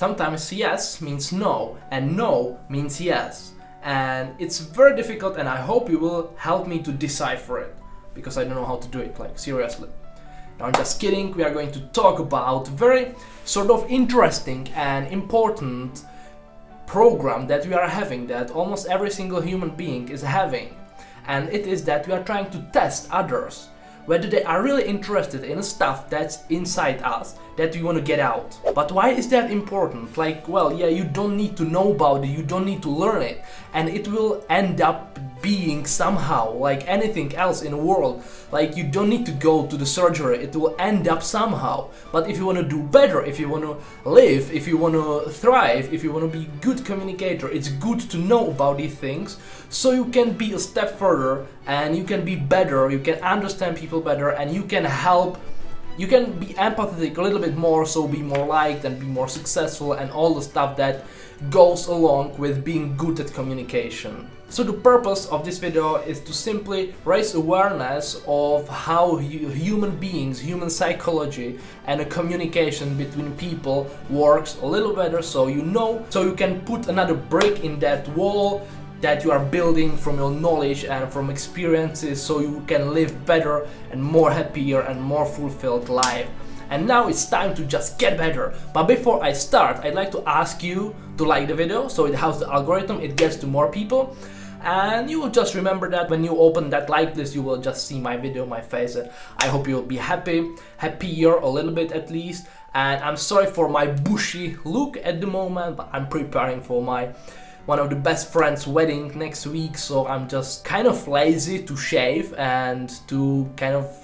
Sometimes yes means no, and no means yes. And it's very difficult, and I hope you will help me to decipher it, because I don't know how to do it, like seriously. Now I'm just kidding, we are going to talk about very sort of interesting and important program that we are having, that almost every single human being is having. And it is that we are trying to test others, whether they are really interested in stuff that's inside us that we want to get out. But why is that important? Like, well, yeah, you don't need to know about it, you don't need to learn it, and it will end up being somehow like anything else in the world. Like, you don't need to go to the surgery, it will end up somehow. But if you want to do better, if you want to live, if you want to thrive, if you want to be a good communicator, it's good to know about these things, so you can be a step further and you can be better, you can understand people better, and you can help. You can be empathetic a little bit more, so be more liked and be more successful and all the stuff that goes along with being good at communication. So the purpose of this video is to simply raise awareness of how human beings, human psychology and a communication between people works a little better, so you know, so you can put another brick in that wall that you are building from your knowledge and from experiences, so you can live better and more happier and more fulfilled life. And now it's time to just get better. But before I start, I'd like to ask you to like the video, so it helps the algorithm, it gets to more people. And you will just remember that when you open that like list, you will just see my video, my face, and I hope you'll be happier a little bit at least. And I'm sorry for my bushy look at the moment, but I'm preparing for one of the best friends' wedding next week, so I'm just kind of lazy to shave and to kind of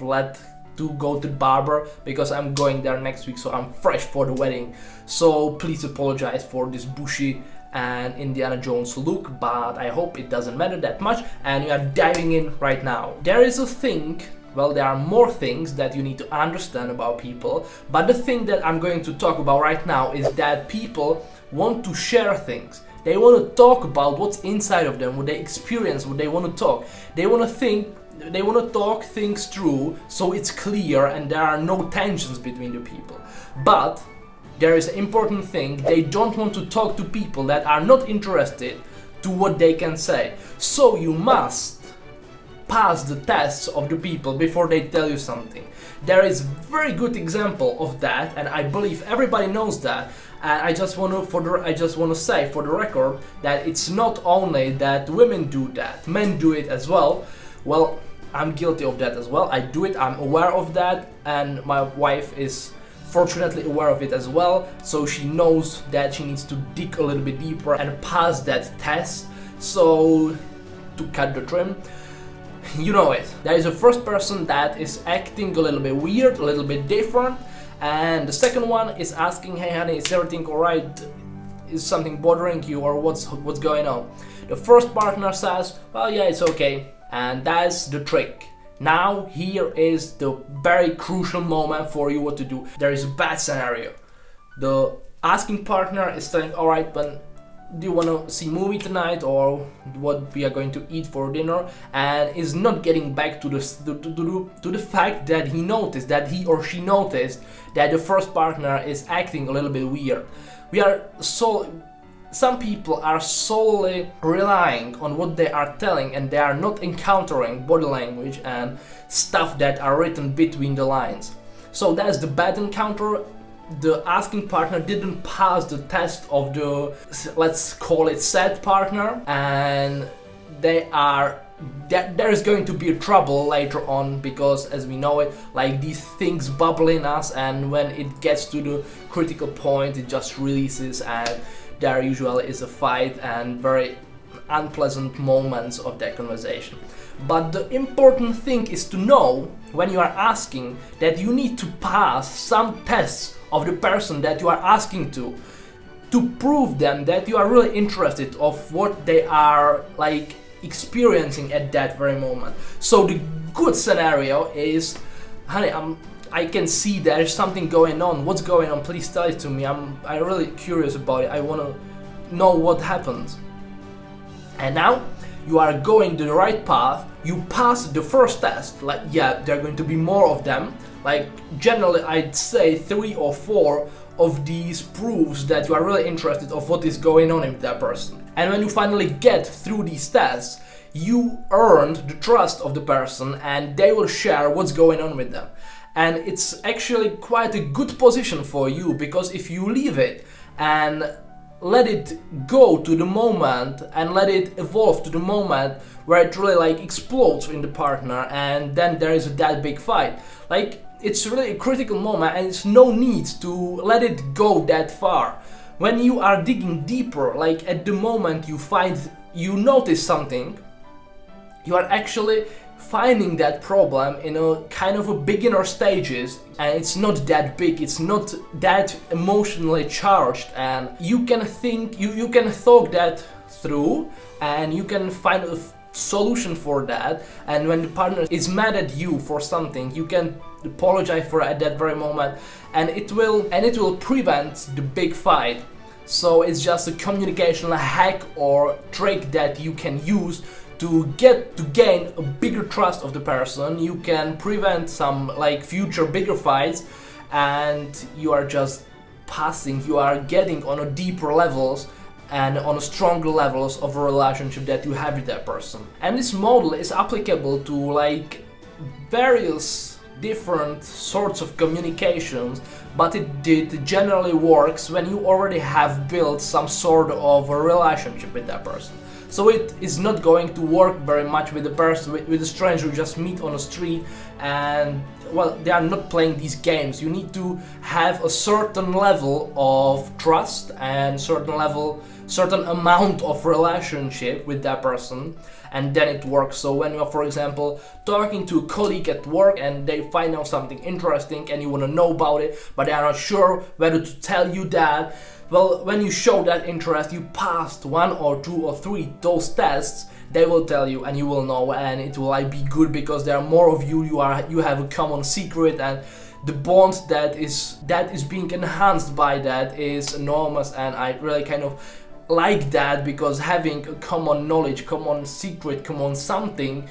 to go to the barber, because I'm going there next week, so I'm fresh for the wedding. So please apologize for this bushy and Indiana Jones look, but I hope it doesn't matter that much, and we are diving in right now. There is a thing, well, there are more things that you need to understand about people, but the thing that I'm going to talk about right now is that people want to share things. They want to talk about what's inside of them, what they experience, what they want to talk. They want to talk things through, so it's clear and there are no tensions between the people. But there is an important thing, they don't want to talk to people that are not interested to what they can say. So you must pass the tests of the people before they tell you something. There is very good example of that, and I believe everybody knows that. And I just want to say for the record that it's not only that women do that, men do it as well. Well, I'm guilty of that as well. I do it, I'm aware of that, and my wife is fortunately aware of it as well, so she knows that she needs to dig a little bit deeper and pass that test. So, to cut the trim, you know it. There is a first person that is acting a little bit weird, a little bit different, and the second one is asking, hey honey, is everything alright? Is something bothering you, or what's going on? The first partner says, well, yeah, it's okay. And that's the trick. Now here is the very crucial moment for you what to do. There is a bad scenario. The asking partner is saying, alright, but do you want to see movie tonight, or what we are going to eat for dinner, and is not getting back to the fact that he or she noticed that the first partner is acting a little bit weird. Some people are solely relying on what they are telling, and they are not encountering body language and stuff that are written between the lines. So that's the bad encounter. The asking partner didn't pass the test of the, let's call it, sad partner, and there is going to be a trouble later on, because as we know it, like, these things bubble in us, and when it gets to the critical point, it just releases, and there usually is a fight and very unpleasant moments of that conversation. But the important thing is to know, when you are asking, that you need to pass some tests of the person that you are asking to prove them that you are really interested of what they are like experiencing at that very moment. So the good scenario is, honey, I can see there's something going on. What's going on? Please tell it to me. I'm really curious about it. I want to know what happened. And now you are going the right path. You pass the first test. Like, yeah, there are going to be more of them. Like, generally I'd say 3 or 4 of these proofs that you are really interested of what is going on with that person. And when you finally get through these tests, you earned the trust of the person and they will share what's going on with them. And it's actually quite a good position for you, because if you leave it and let it go to the moment and let it evolve to the moment where it really like explodes in the partner, and then there is that big fight, like it's really a critical moment and it's no need to let it go that far. When you are digging deeper, like at the moment you notice something, you are actually finding that problem in a kind of a beginner stages, and it's not that big, it's not that emotionally charged, and you can think, you can talk that through and you can find a solution for that. And when the partner is mad at you for something, you can apologize for it at that very moment, and it will prevent the big fight. So it's just a communication hack or trick that you can use to gain a bigger trust of the person. You can prevent some like future bigger fights, and you are just passing, you are getting on a deeper levels and on a stronger levels of a relationship that you have with that person. And this model is applicable to like various different sorts of communications, but it generally works when you already have built some sort of a relationship with that person. So it is not going to work very much with a person, with a stranger you just meet on the street, and well, they are not playing these games. You need to have a certain level of trust and certain amount of relationship with that person, and then it works. So when you're, for example, talking to a colleague at work and they find out something interesting and you want to know about it, but they are not sure whether to tell you that, well, when you show that interest, you passed 1 or 2 or 3 those tests, they will tell you and you will know, and it will like be good because there are more of you, you have a common secret, and the bond that is being enhanced by that is enormous. And I really kind of like that, because having a common knowledge, common secret, common something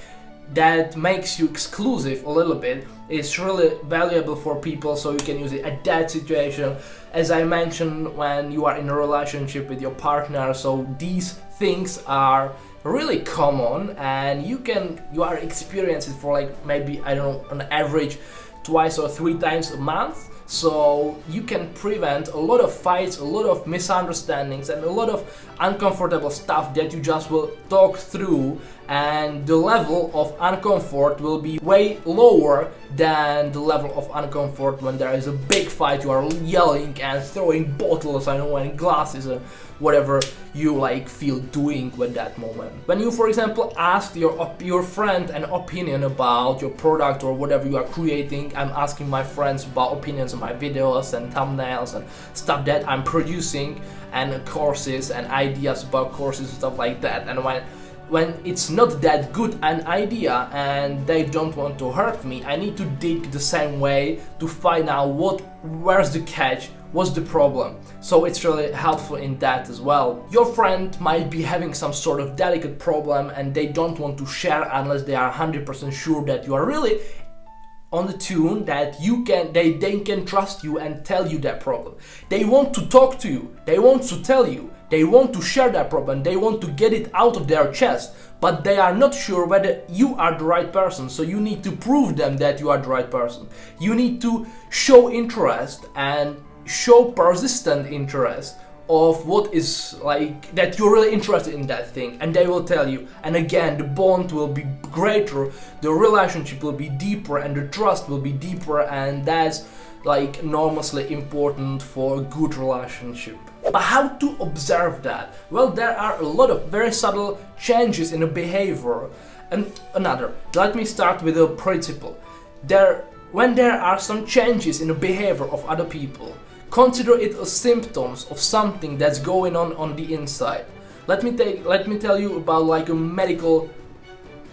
that makes you exclusive a little bit is really valuable for people, so you can use it at that situation. As I mentioned, when you are in a relationship with your partner, so these things are really common, and you are experiencing it for like maybe, I don't know, on average 2 or 3 times a month. So you can prevent a lot of fights, a lot of misunderstandings, and a lot of uncomfortable stuff that you just will talk through, and the level of uncomfort will be way lower than the level of uncomfort when there is a big fight, you are yelling and throwing bottles, I know, and glasses and whatever you like feel doing with that moment. When you, for example, ask your friend an opinion about your product or whatever you are creating, I'm asking my friends about opinions on my videos and thumbnails and stuff that I'm producing, and courses and ideas about courses and stuff like that. And when it's not that good an idea and they don't want to hurt me, I need to dig the same way to find out where's the catch, what's the problem. So it's really helpful in that as well. Your friend might be having some sort of delicate problem and they don't want to share unless they are 100% sure that you are really on the tune, that they can trust you and tell you that problem. They want to talk to you, they want to tell you, they want to share that problem, they want to get it out of their chest, but they are not sure whether you are the right person. So you need to prove them that you are the right person. You need to show interest and show persistent interest of what is like, that you're really interested in that thing, and they will tell you. And again, the bond will be greater, the relationship will be deeper, and the trust will be deeper, and that's like enormously important for a good relationship. But how to observe that? Well, there are a lot of very subtle changes in the behavior. And let me start with a principle. When there are some changes in the behavior of other people, consider it as symptoms of something that's going on the inside. Let me tell you about like a medical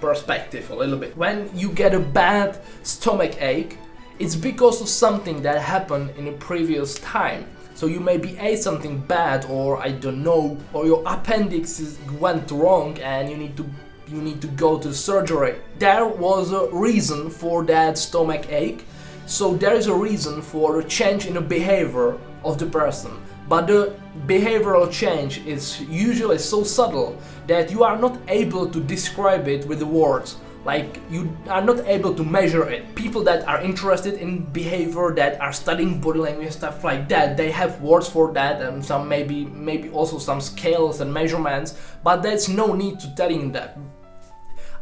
perspective a little bit. When you get a bad stomach ache, it's because of something that happened in a previous time. So you maybe ate something bad, or I don't know, or your appendix went wrong and you need to go to the surgery. There was a reason for that stomach ache. So there is a reason for a change in the behavior of the person, but the behavioral change is usually so subtle that you are not able to describe it with the words. Like, you are not able to measure it. People that are interested in behavior, that are studying body language, stuff like that, they have words for that, and some maybe also some scales and measurements, but there's no need to telling that.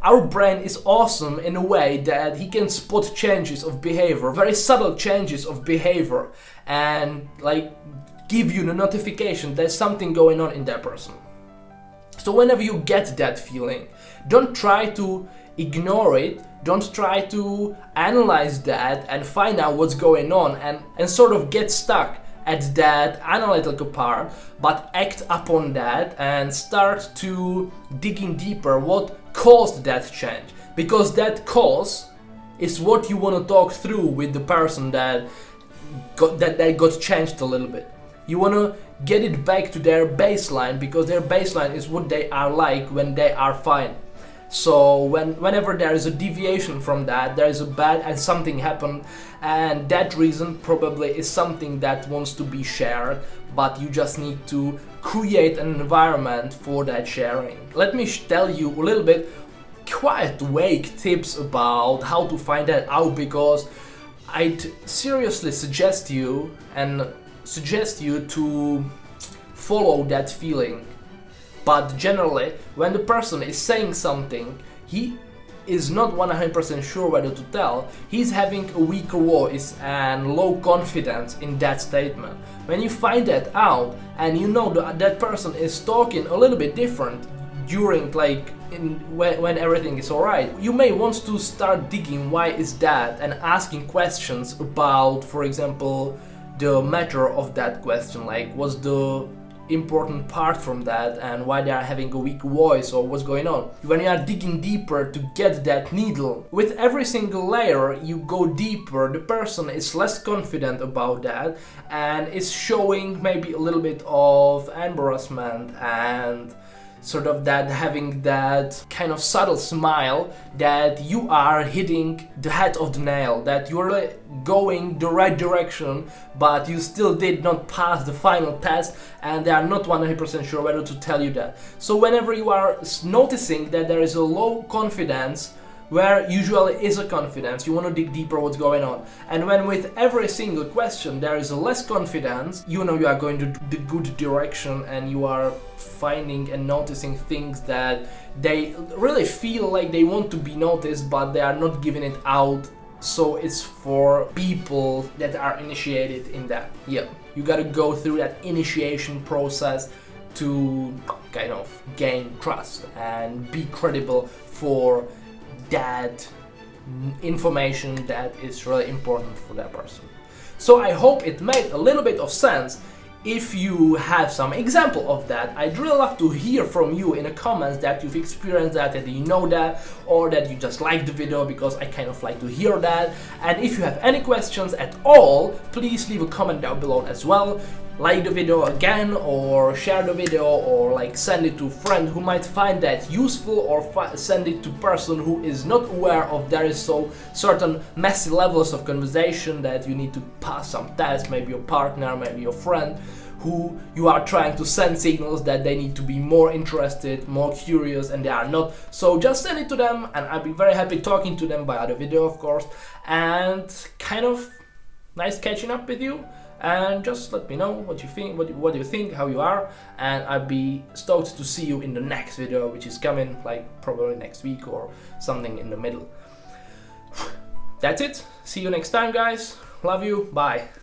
Our brain is awesome in a way that he can spot changes of behavior, very subtle changes of behavior, and like give you the notification there's something going on in that person. So whenever you get that feeling, don't try to ignore it, don't try to analyze that and find out what's going on and sort of get stuck at that analytical part, but act upon that and start to digging deeper what caused that change, because that cause is what you want to talk through with the person that got changed a little bit. You want to get it back to their baseline, because their baseline is what they are like when they are fine. So whenever there is a deviation from that, there is a bad and something happened, and that reason probably is something that wants to be shared, but you just need to create an environment for that sharing. Let me tell you a little bit quite vague tips about how to find that out, because I'd seriously suggest you to follow that feeling. But generally, when the person is saying something, he is not 100% sure whether to tell, he's having a weaker voice and low confidence in that statement. When you find that out and you know that person is talking a little bit different during when everything is alright, you may want to start digging why is that and asking questions about, for example, the matter of that question, like what's the important part from that and why they are having a weak voice or what's going on. When you are digging deeper to get that needle, with every single layer you go deeper, the person is less confident about that and is showing maybe a little bit of embarrassment and sort of that having that kind of subtle smile that you are hitting the head of the nail, that you're going the right direction, but you still did not pass the final test and they are not 100% sure whether to tell you that. So whenever you are noticing that there is a low confidence where usually is a confidence, you want to dig deeper what's going on. And when with every single question there is a less confidence, you know you are going to the good direction and you are finding and noticing things that they really feel like they want to be noticed, but they are not giving it out. So it's for people that are initiated in that. Yeah, you gotta go through that initiation process to kind of gain trust and be credible for that information that is really important for that person. So I hope it made a little bit of sense. If you have some example of that, I'd really love to hear from you in the comments that you've experienced that you know that, or that you just like the video, because I kind of like to hear that. And if you have any questions at all, please leave a comment down below as well. Like the video again, or share the video, or like send it to a friend who might find that useful, or send it to person who is not aware of there is so certain messy levels of conversation that you need to pass some tests, maybe your partner, maybe your friend, who you are trying to send signals that they need to be more interested, more curious, and they are not. So just send it to them and I'll be very happy talking to them by the video, of course, and kind of nice catching up with you. And just let me know what you think, what you think, how you are, and I'd be stoked to see you in the next video, which is coming like probably next week or something in the middle. That's it. See you next time, guys. Love you. Bye.